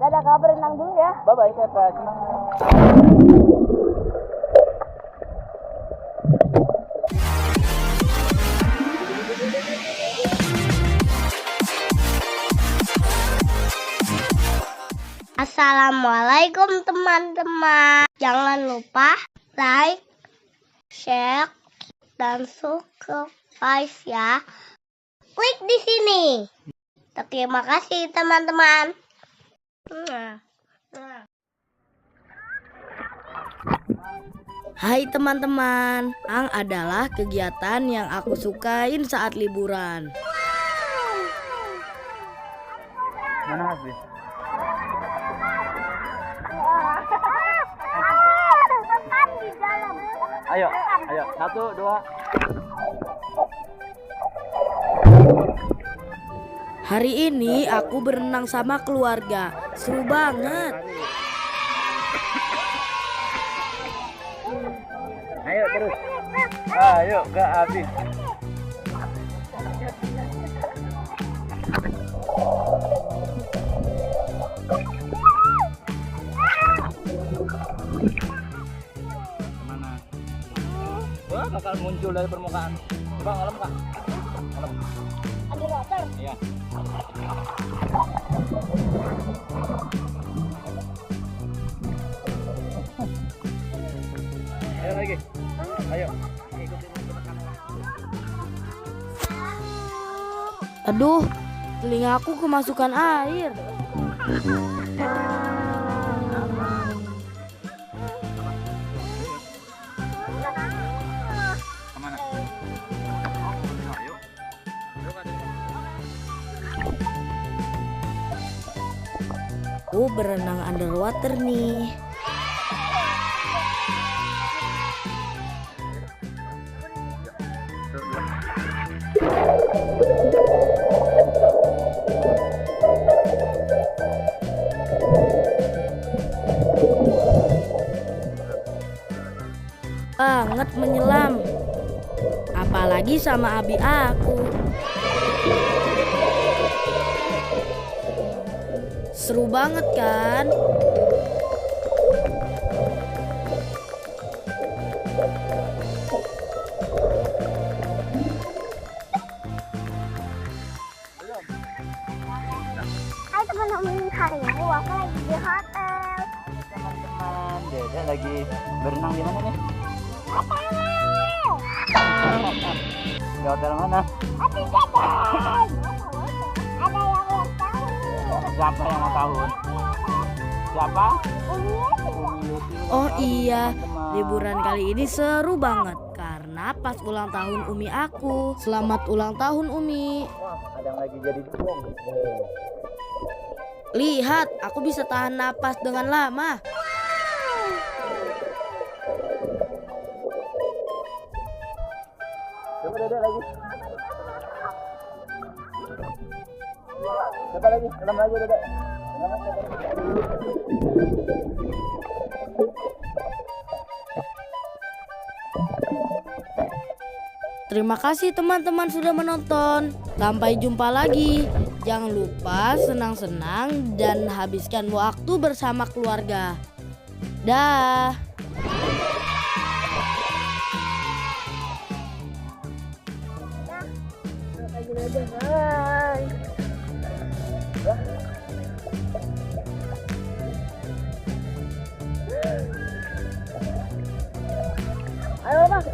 Ada kabar renang dulu ya. Bye bye kakak. Assalamualaikum teman-teman. Jangan lupa like, share, dan subscribe ya. Klik di sini. Terima kasih teman-teman. Hai teman-teman, renang adalah kegiatan yang aku sukain saat liburan. Mana Hasbi? Ayo, ayo, 1, 2. Hari ini aku berenang sama keluarga, seru banget. Ayo terus. Ayo ke Abi. Mana? Wah, bakal muncul dari permukaan. Coba ngelam kak. Ngelam. Ada water. Iya. Ayo lagi. Ayo. Aduh, telingaku kemasukan air. Kemana? Ayo. Aku berenang underwater nih. Banget menyelam, apalagi sama abi aku. Seru banget kan? Hai teman-teman, hari ini aku lagi di hotel. Teman-teman, Dede lagi berenang di mana nih? Hotel. Di hotel mana? Ada yang ulang tahun. Siapa yang mau tahun? Siapa? Oh iya, liburan kali ini seru banget karena pas ulang tahun Umi aku. Selamat ulang tahun Umi. Wah, ada yang lagi jadi bom. Lihat, aku bisa tahan napas dengan lama. Coba Dede lagi. Coba lagi, dalam lagi Dede. Terima kasih teman-teman sudah menonton. Sampai jumpa lagi. Jangan lupa senang-senang dan habiskan waktu bersama keluarga. Dah. Ayo, Bang.